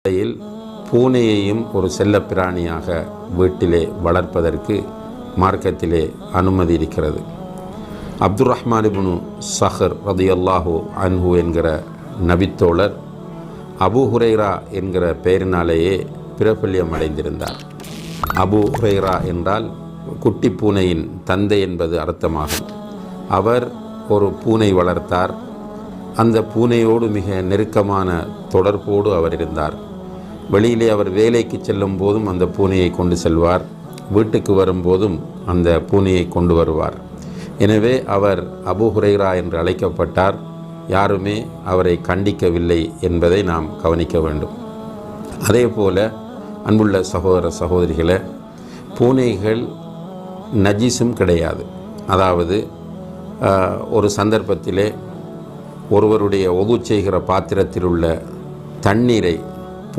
இடையில் பூனையையும் ஒரு செல்லப்பிராணியாக வீட்டிலே வளர்ப்பதற்கு மார்க்கத்திலே அனுமதி இருக்கிறது. அப்துர் ரஹ்மான் இப்னு சஹர் ரலியல்லாஹு அன்ஹு என்கிற நபித்தோழர் அபு ஹுரைரா என்கிற பெயரினாலேயே பிரபல்யம் அடைந்திருந்தார். அபு ஹுரைரா என்றால் குட்டி பூனையின் தந்தை என்பது அர்த்தமாகும். அவர் ஒரு பூனை வளர்த்தார். அந்த பூனையோடு மிக நெருக்கமான தொடர்போடு அவர் இருந்தார். வெளியிலே அவர் வேலைக்கு செல்லும் போதும் அந்த பூனையை கொண்டு செல்வார், வீட்டுக்கு வரும்போதும் அந்த பூனையை கொண்டு வருவார். எனவே அவர் அபு ஹுரைரா என்று அழைக்கப்பட்டார். யாருமே அவரை கண்டிக்கவில்லை என்பதை நாம் கவனிக்க வேண்டும். அதே போல அன்புள்ள சகோதர சகோதரிகளே, பூனைகள் நஜீஸும் கிடையாது. அதாவது ஒரு சந்தர்ப்பத்திலே ஒருவருடைய ஒது செய்கிற பாத்திரத்தில் உள்ள தண்ணீரை